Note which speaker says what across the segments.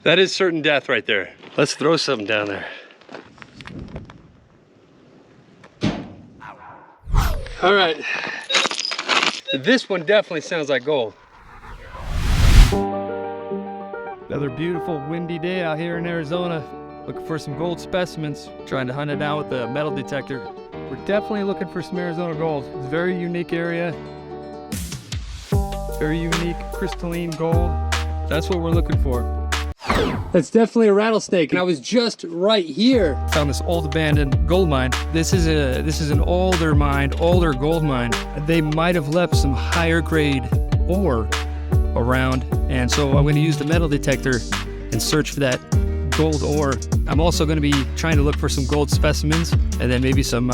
Speaker 1: That is certain death right there. Let's throw something down there. All right. This one definitely sounds like gold.
Speaker 2: Another beautiful windy day out here in Arizona. Looking for some gold specimens. Trying to hunt it down with the metal detector. We're definitely looking for some Arizona gold. It's a very unique area. Very unique crystalline gold. That's what we're looking for.
Speaker 1: That's definitely a rattlesnake, and I was just right here.
Speaker 2: Found this old abandoned gold mine. This is an older mine, older gold mine. They might have left some higher grade ore around, and so I'm going to use the metal detector and search for that gold ore. I'm also going to be trying to look for some gold specimens, and then maybe some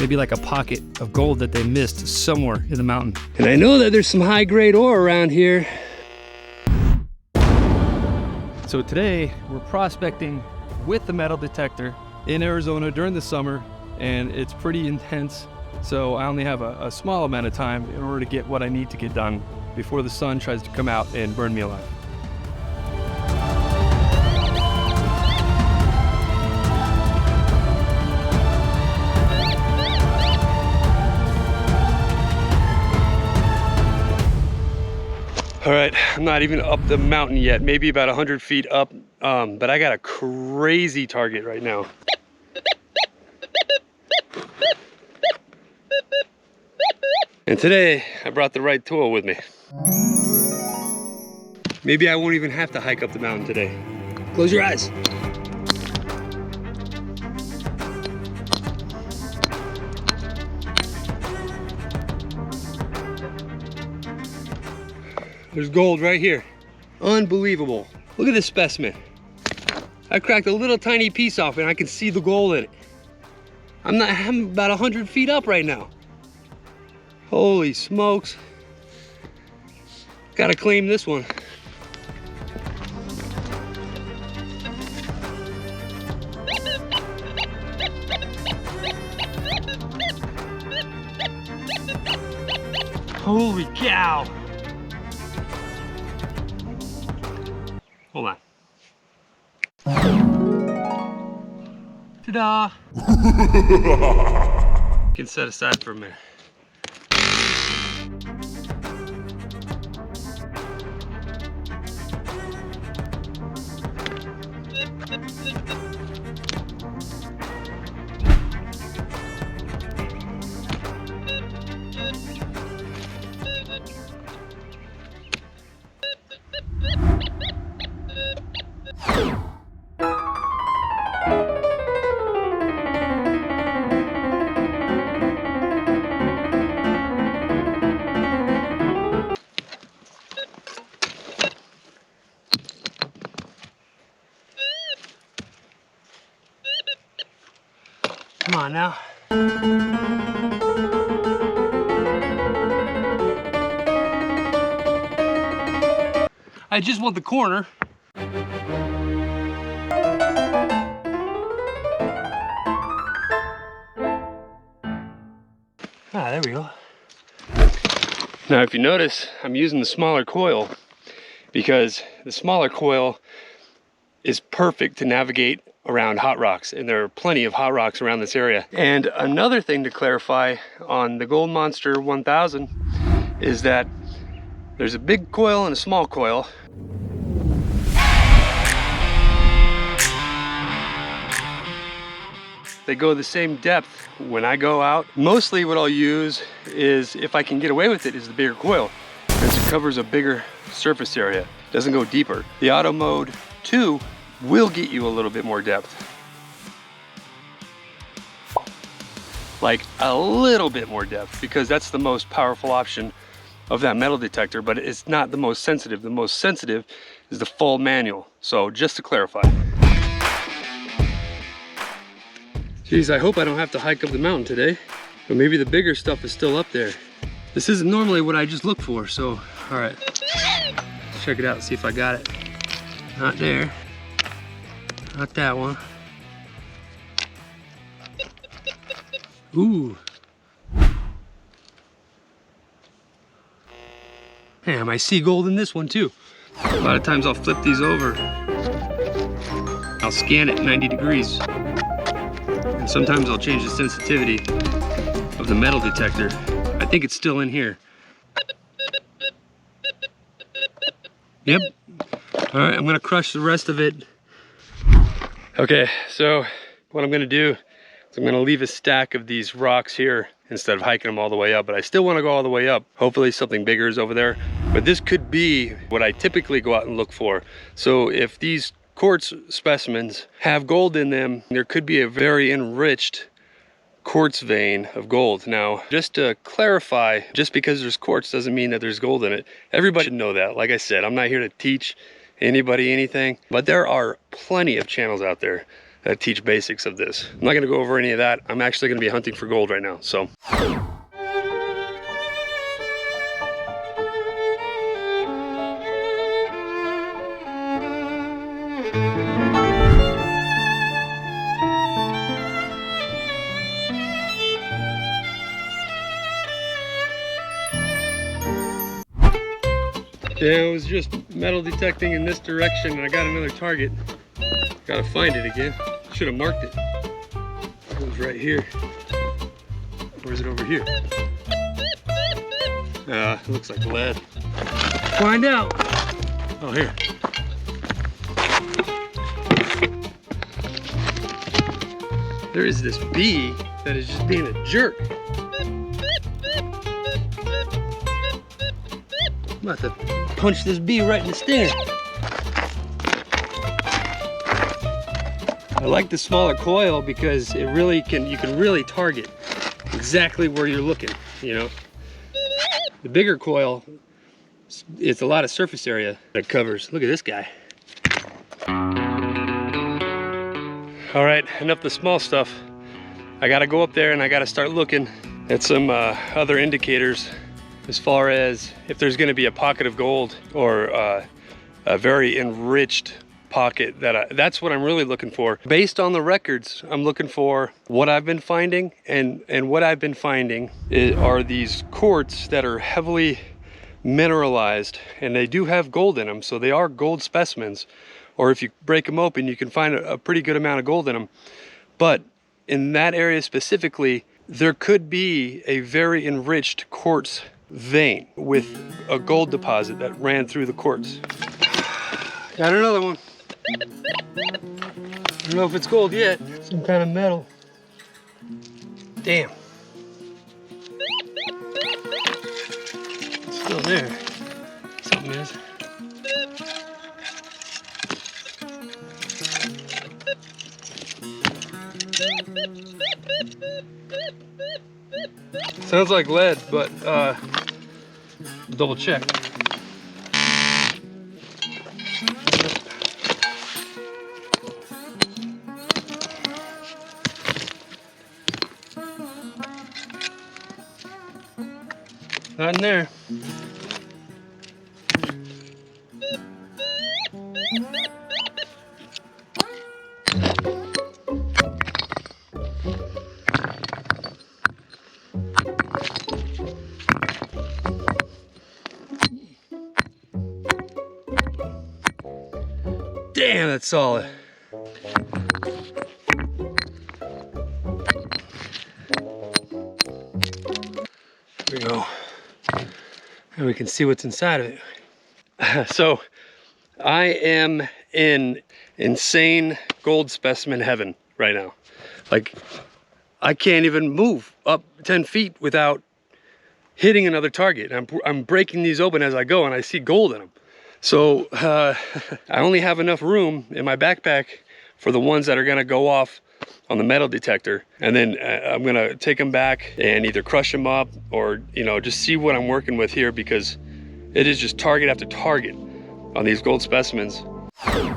Speaker 2: maybe like a pocket of gold that they missed somewhere in the mountain.
Speaker 1: And I know that there's some high grade ore around here.
Speaker 2: So today we're prospecting with the metal detector in Arizona during the summer, and it's pretty intense. So I only have a small amount of time in order to get what I need to get done before the sun tries to come out and burn me alive.
Speaker 1: All right, I'm not even up the mountain yet, maybe about 100 feet up, but I got a crazy target right now. And today, I brought the right tool with me. Maybe I won't even have to hike up the mountain today. Close your eyes. There's gold right here. Unbelievable. Look at this specimen. I cracked a little tiny piece off and I can see the gold in it. I'm about 100 feet up right now. Holy smokes. Gotta claim this one. Holy cow. Hold on. Ta-da! Can set aside for a minute. Come on now. I just want the corner. Ah, there we go. Now, if you notice, I'm using the smaller coil because the smaller coil is perfect to navigate around hot rocks, and there are plenty of hot rocks around this area. And another thing to clarify on the Gold Monster 1000 is that there's a big coil and a small coil. They go the same depth when I go out. Mostly what I'll use is, if I can get away with it, is the bigger coil, because it covers a bigger surface area. It doesn't go deeper. The auto mode 2 will get you a little bit more depth. Like a little bit more depth, because that's the most powerful option of that metal detector, but it's not the most sensitive. The most sensitive is the full manual. So just to clarify. Geez, I hope I don't have to hike up the mountain today, but maybe the bigger stuff is still up there. This isn't normally what I just look for, so all right. Let's check it out and see if I got it. Not there. Not that one. Ooh. Damn, I see gold in this one too. A lot of times I'll flip these over. I'll scan it 90 degrees. And sometimes I'll change the sensitivity of the metal detector. I think it's still in here. Yep. All right, I'm gonna crush the rest of it. Okay, so what I'm gonna do is I'm gonna leave a stack of these rocks here instead of hiking them all the way up, but I still wanna go all the way up. Hopefully something bigger is over there. But this could be what I typically go out and look for. So if these quartz specimens have gold in them, there could be a very enriched quartz vein of gold. Now, just to clarify, just because there's quartz doesn't mean that there's gold in it. Everybody should know that. Like I said, I'm not here to teach anybody anything, but there are plenty of channels out there that teach basics of this. I'm not gonna go over any of that. I'm actually gonna be hunting for gold right now, so. Yeah, it was just metal detecting in this direction and I got another target. Gotta find it again. Should have marked it. It was right here. Or is it over here? It looks like lead. Find out. Oh, here. There is this bee that is just being a jerk. I'm about to punch this bee right in the stare. I like the smaller coil because it really you can really target exactly where you're looking, you know. The bigger coil, it's a lot of surface area that it covers. Look at this guy. All right, enough the small stuff. I gotta go up there and I gotta start looking at some other indicators as far as if there's gonna be a pocket of gold or a very enriched pocket. That's what I'm really looking for. Based on the records, I'm looking for what I've been finding, and what I've been finding are these quartz that are heavily mineralized, and they do have gold in them, so they are gold specimens. Or if you break them open, you can find a pretty good amount of gold in them. But in that area specifically, there could be a very enriched quartz vein with a gold deposit that ran through the quartz. Got another one. I don't know if it's gold yet. Some kind of metal. Damn. It's still there. Something is. Sounds like lead, but double check. Not in there. Damn, that's solid. There we go. And we can see what's inside of it. So I am in insane gold specimen heaven right now. Like, I can't even move up 10 feet without hitting another target. I'm breaking these open as I go, and I see gold in them. So I only have enough room in my backpack for the ones that are gonna go off on the metal detector, and then I'm gonna take them back and either crush them up or, you know, just see what I'm working with here, because it is just target after target on these gold specimens. I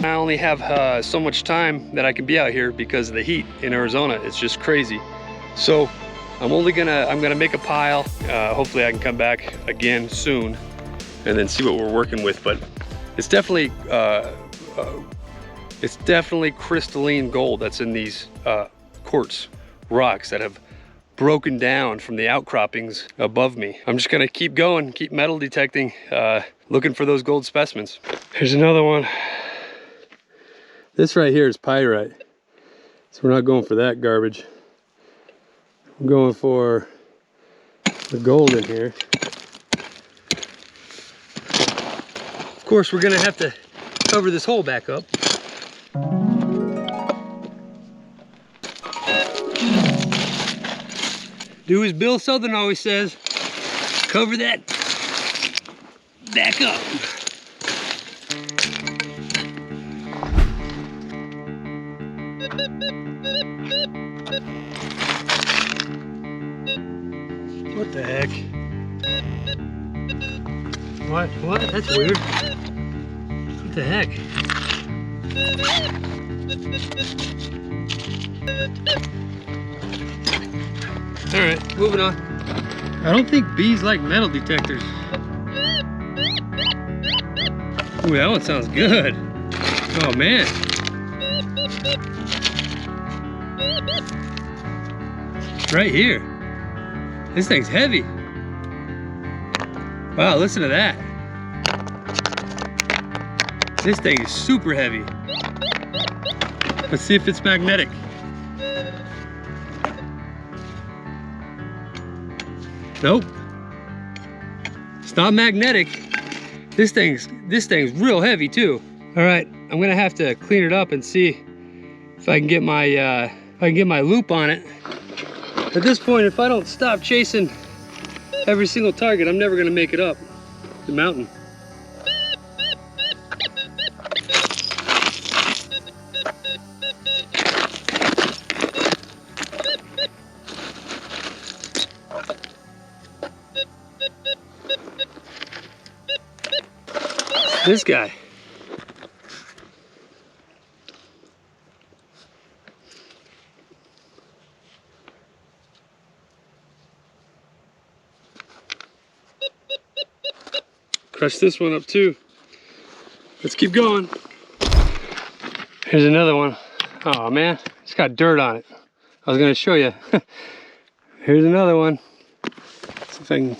Speaker 1: only have so much time that I can be out here because of the heat in Arizona. It's just crazy. So I'm gonna make a pile. Hopefully I can come back again soon and then see what we're working with. But it's definitely crystalline gold that's in these quartz rocks that have broken down from the outcroppings above me. I'm just gonna keep going, keep metal detecting, looking for those gold specimens. Here's another one. This right here is pyrite, so we're not going for that garbage. I'm going for the gold in here. Of course, we're gonna have to cover this hole back up. Do as Bill Southern always says, cover that back up. What the heck? What? That's weird. What the heck? All right, moving on. I don't think bees like metal detectors. Ooh, that one sounds good. Oh man. Right here. This thing's heavy. Wow, listen to that. This thing is super heavy. Let's see if it's magnetic. Nope. It's not magnetic. This thing's real heavy too. All right, I'm gonna have to clean it up and see if I can get my loop on it. At this point, if I don't stop chasing every single target, I'm never gonna make it up the mountain. This guy. Crush this one up too. Let's keep going. Here's another one. Oh man, it's got dirt on it. I was gonna show you. Here's another one. Let's see if I can.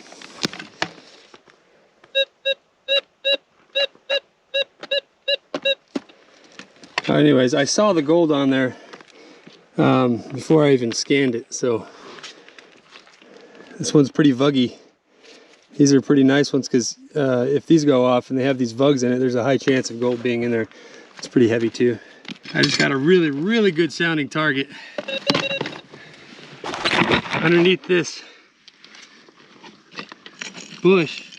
Speaker 1: Anyways, I saw the gold on there before I even scanned it, so this one's pretty vuggy. These are pretty nice ones because if these go off and they have these vugs in it, there's a high chance of gold being in there. It's pretty heavy too. I just got a really, really good sounding target underneath this bush.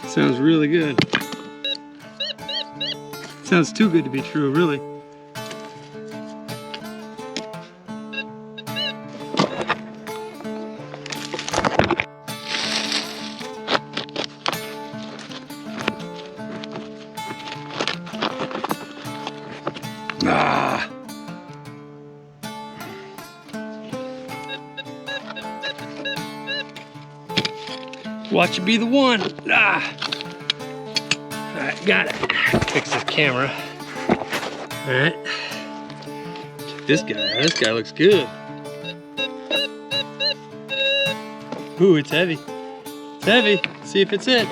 Speaker 1: Sounds really good. Sounds too good to be true, really. Ah. Watch it be the one. Ah. All right, got it. Fix this camera. All right. Check this guy. This guy looks good. Ooh, it's heavy. It's heavy. See if it's it.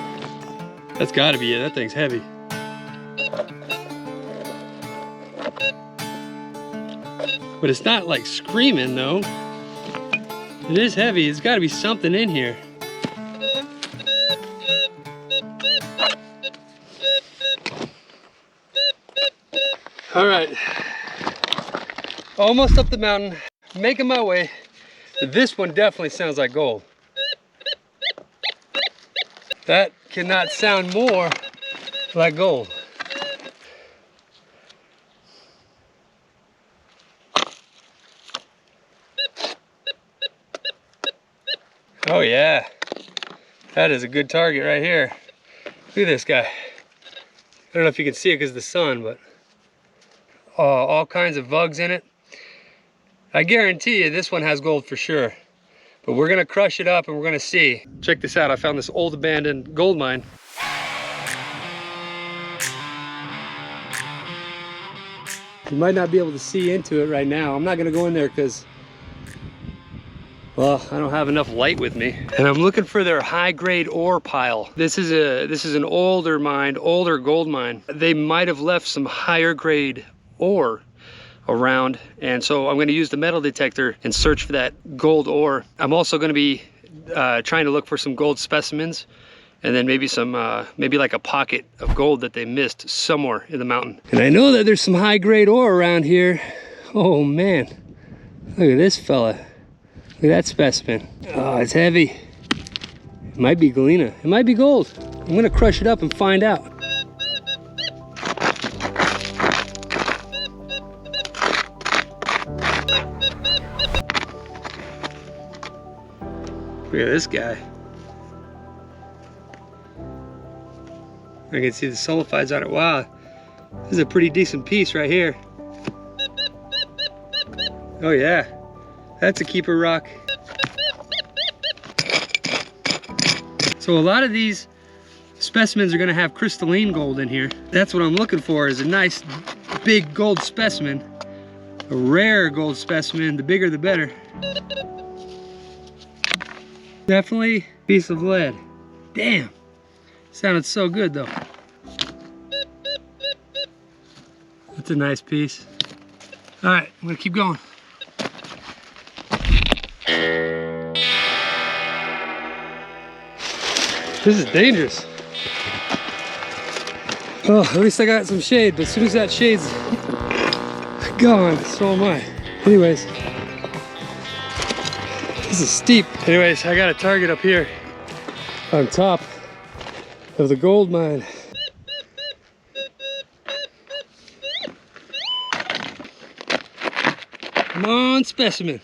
Speaker 1: That's gotta be it. That thing's heavy. But it's not like screaming though. It is heavy. It's gotta be something in here. All right, almost up the mountain, making my way. This one definitely sounds like gold. That cannot sound more like gold. Oh yeah, that is a good target right here. Look at this guy. I don't know if you can see it because of the sun, but all kinds of vugs in it. I guarantee you this one has gold for sure. But we're gonna crush it up and we're gonna see. Check this out, I found this old abandoned gold mine. You might not be able to see into it right now. I'm not gonna go in there because, well, I don't have enough light with me. And I'm looking for their high-grade ore pile. This is an older mine, older gold mine. They might have left some higher grade ore around, and so I'm going to use the metal detector and search for that gold ore. I'm also going to be trying to look for some gold specimens, and then maybe some maybe like a pocket of gold that they missed somewhere in the mountain. And I know that there's some high-grade ore around here. Oh man, look at this fella. Look at that specimen. Oh, it's heavy. It might be galena. It might be gold. I'm gonna crush it up and find out. Look at this guy. I can see the sulfides on it. Wow, this is a pretty decent piece right here. Oh yeah. That's a keeper rock. So a lot of these specimens are gonna have crystalline gold in here. That's what I'm looking for, is a nice big gold specimen. A rare gold specimen, the bigger the better. Definitely a piece of lead. Damn, sounded so good though. That's a nice piece. All right, I'm gonna keep going. This is dangerous. Oh, at least I got some shade, but as soon as that shade's gone, so am I. Anyways, this is steep. Anyways, I got a target up here on top of the gold mine. Come on, specimen.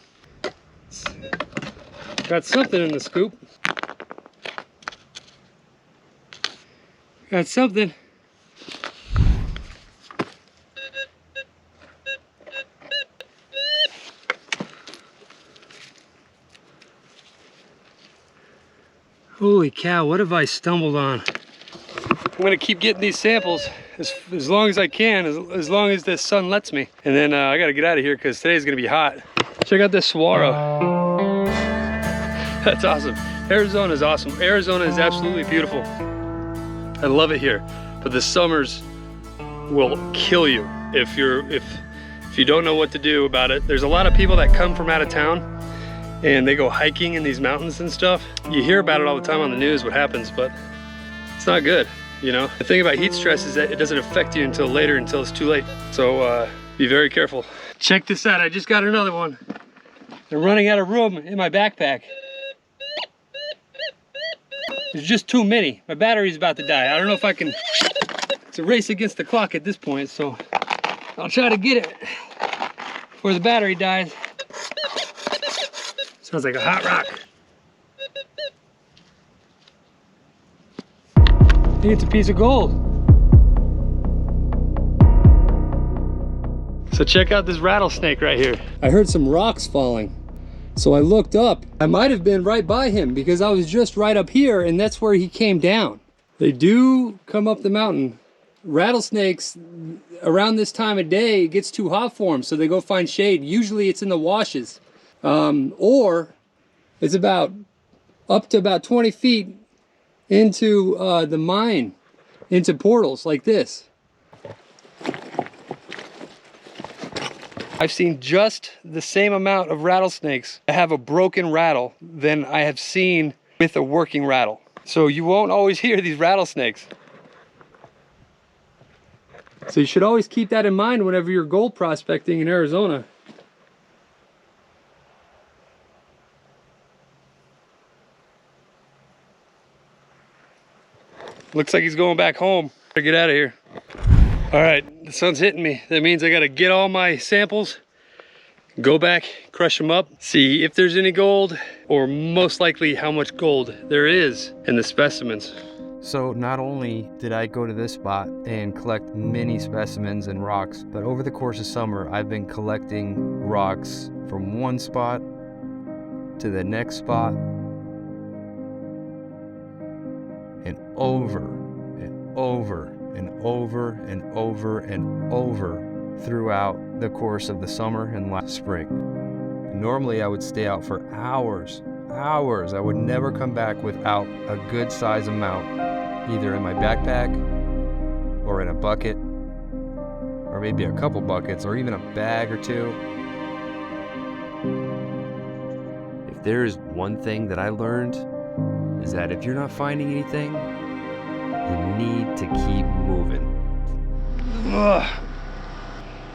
Speaker 1: Got something in the scoop. Got something. Holy cow, what have I stumbled on? I'm gonna keep getting these samples as long as I can, as long as the sun lets me. And then I gotta get out of here because today's gonna be hot. Check out this saguaro. That's awesome. Arizona is awesome. Arizona is absolutely beautiful. I love it here, but the summers will kill you if you don't know what to do about it. There's a lot of people that come from out of town and they go hiking in these mountains and stuff. You hear about it all the time on the news, what happens, but it's not good, you know? The thing about heat stress is that it doesn't affect you until later, until it's too late. So be very careful. Check this out, I just got another one. They're running out of room in my backpack. There's just too many. My battery's about to die. I don't know if I can, it's a race against the clock at this point, so I'll try to get it before the battery dies. Sounds like a hot rock. I think it's a piece of gold. So check out this rattlesnake right here. I heard some rocks falling. So I looked up. I might have been right by him because I was just right up here and that's where he came down. They do come up the mountain. Rattlesnakes, around this time of day, it gets too hot for them, so they go find shade. Usually it's in the washes. Or it's up to about 20 feet into the mine, into portals like this. I've seen just the same amount of rattlesnakes have a broken rattle than I have seen with a working rattle. So you won't always hear these rattlesnakes. So you should always keep that in mind whenever you're gold prospecting in Arizona. Looks like he's going back home. Better get out of here. All right, the sun's hitting me. That means I gotta get all my samples, go back, crush them up, see if there's any gold, or most likely how much gold there is in the specimens.
Speaker 2: So not only did I go to this spot and collect many specimens and rocks, but over the course of summer, I've been collecting rocks from one spot to the next spot and over and over and over and over and over
Speaker 3: throughout the course of the summer and last spring. Normally I would stay out for hours. I would never come back without a good size amount, either in my backpack or in a bucket, or maybe a couple buckets, or even a bag or two. If there is one thing that I learned, is that if you're not finding anything, you need to keep moving.
Speaker 1: Ugh.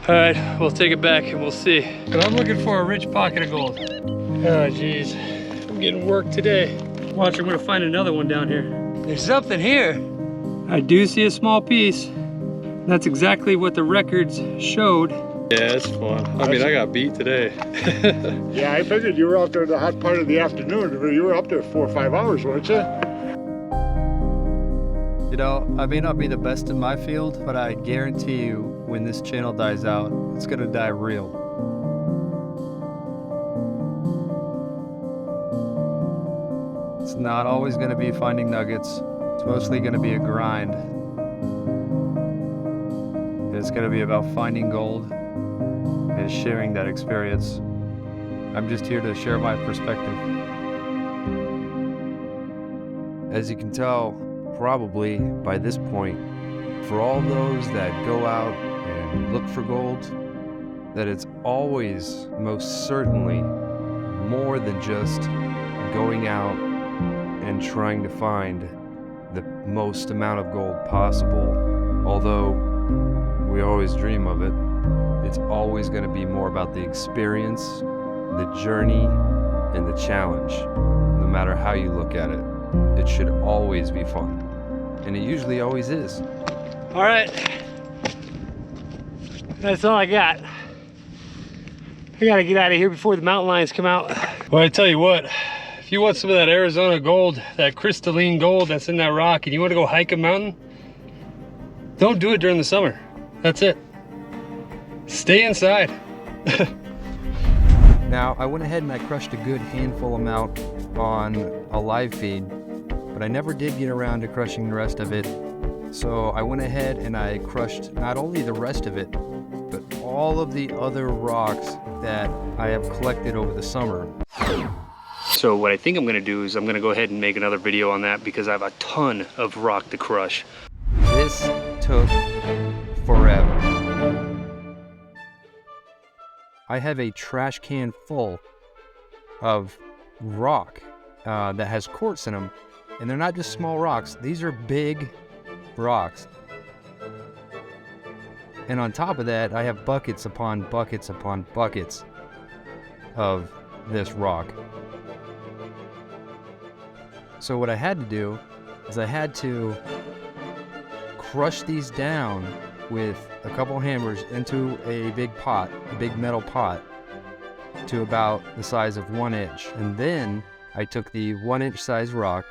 Speaker 1: All right, we'll take it back and we'll see. But I'm looking for a rich pocket of gold. Oh, geez. I'm getting work today. Watch, I'm gonna find another one down here. There's something here. I do see a small piece. That's exactly what the records showed. Yeah, it's fun. I mean, I got beat today.
Speaker 4: Yeah, I figured you were out there the hot part of the afternoon. You were up there 4 or 5 hours, weren't you?
Speaker 3: You know, I may not be the best in my field, but I guarantee you, when this channel dies out, it's gonna die real. It's not always gonna be finding nuggets. It's mostly gonna be a grind. It's gonna be about finding gold and sharing that experience. I'm just here to share my perspective. As you can tell, probably by this point, for all those that go out and look for gold, that it's always, most certainly, more than just going out and trying to find the most amount of gold possible. Although we always dream of it, it's always going to be more about the experience, the journey, and the challenge. No matter how you look at it, it should always be fun. And it usually always is.
Speaker 1: All right, that's all I got. I gotta get out of here before the mountain lions come out. Well, I tell you what, if you want some of that Arizona gold, that crystalline gold that's in that rock, and you want to go hike a mountain, don't do it during the summer. That's it. Stay inside.
Speaker 3: Now, I went ahead and I crushed a good handful amount on a live feed, but I never did get around to crushing the rest of it. So I went ahead and I crushed not only the rest of it, but all of the other rocks that I have collected over the summer.
Speaker 1: So what I think I'm gonna do is I'm gonna go ahead and make another video on that because I have a ton of rock to crush.
Speaker 3: This took forever. I have a trash can full of rock that has quartz in them, and they're not just small rocks, these are big rocks. And on top of that, I have buckets upon buckets upon buckets of this rock. So what I had to do is I had to crush these down with a couple hammers into a big pot, a big metal pot, to about the size of 1 inch. And then I took the 1 inch size rock,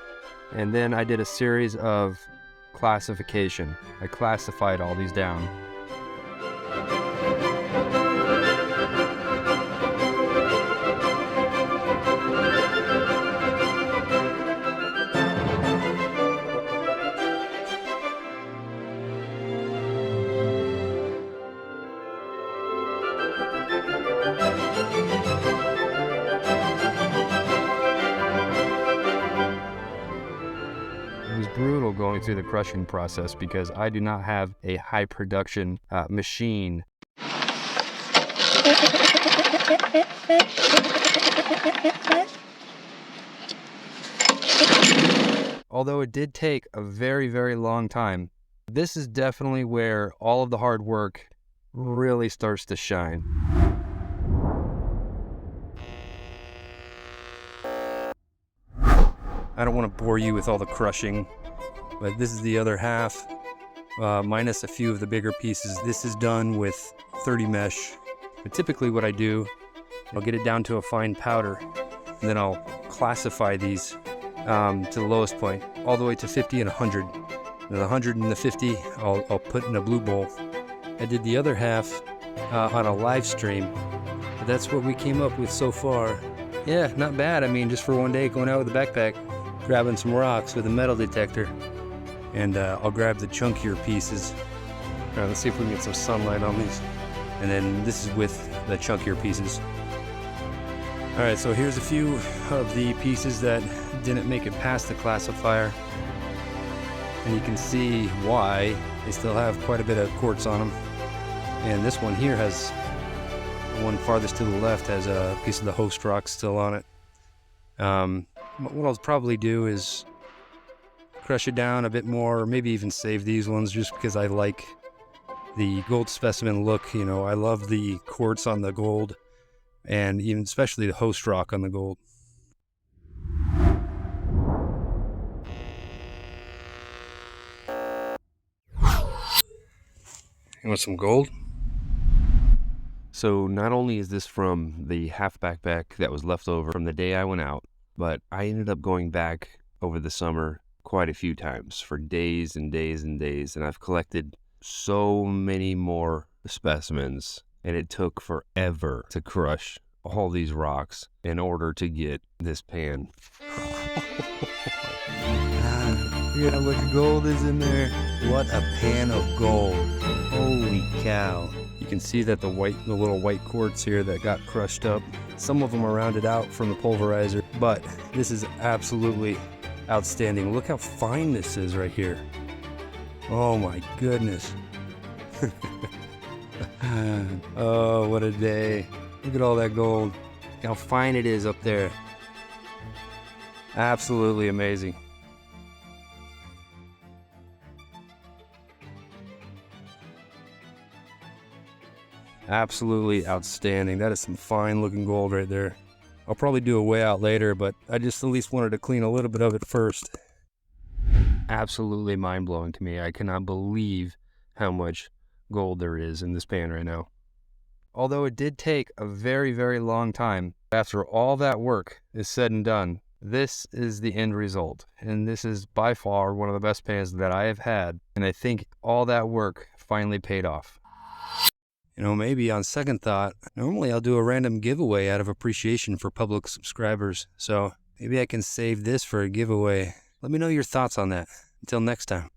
Speaker 3: and then I did a series of classification. I classified all these down. It was brutal going through the crushing process because I do not have a high production machine. Although it did take a very, very long time, this is definitely where all of the hard work really starts to shine. I don't want to bore you with all the crushing, but this is the other half, minus a few of the bigger pieces. This is done with 30 mesh. But typically what I do, I'll get it down to a fine powder, and then I'll classify these to the lowest point, all the way to 50 and 100. And the 100 and the 50, I'll put in a blue bowl. I did the other half on a live stream, but that's what we came up with so far. Yeah, not bad. I mean, just for one day going out with a backpack, grabbing some rocks with a metal detector, and I'll grab the chunkier pieces. All right, let's see if we can get some sunlight on these.
Speaker 2: And then this is with the chunkier pieces. All right, so here's a few of the pieces that didn't make it past the classifier. And you can see why. They still have quite a bit of quartz on them. And this one here has, the one farthest to the left has a piece of the host rock still on it. What I'll probably do is crush it down a bit more, or maybe even save these ones just because I like the gold specimen look. You know, I love the quartz on the gold, and even especially the host rock on the gold. You want some gold?
Speaker 3: So not only is this from the half backpack that was left over from the day I went out, but I ended up going back over the summer quite a few times for days and days and days, and I've collected so many more specimens, and it took forever to crush all these rocks in order to get this pan.
Speaker 2: Look at how much gold is in there. What a pan of gold. Holy cow. You can see that the little white quartz here that got crushed up, some of them are rounded out from the pulverizer, but this is absolutely outstanding. Look how fine this is right here. Oh my goodness. Oh, what a day. Look at all that gold. Look how fine it is up there. Absolutely amazing. Absolutely outstanding. That is some fine looking gold right there. I'll probably do a weigh out later, but I just at least wanted to clean a little bit of it first. Absolutely mind blowing to me. I cannot believe how much gold there is in this pan right now. Although it did take a very, very long time, after all that work is said and done, this is the end result. And this is by far one of the best pans that I have had. And I think all that work finally paid off. You know, maybe on second thought, normally I'll do a random giveaway out of appreciation for public subscribers. So maybe I can save this for a giveaway. Let me know your thoughts on that. Until next time.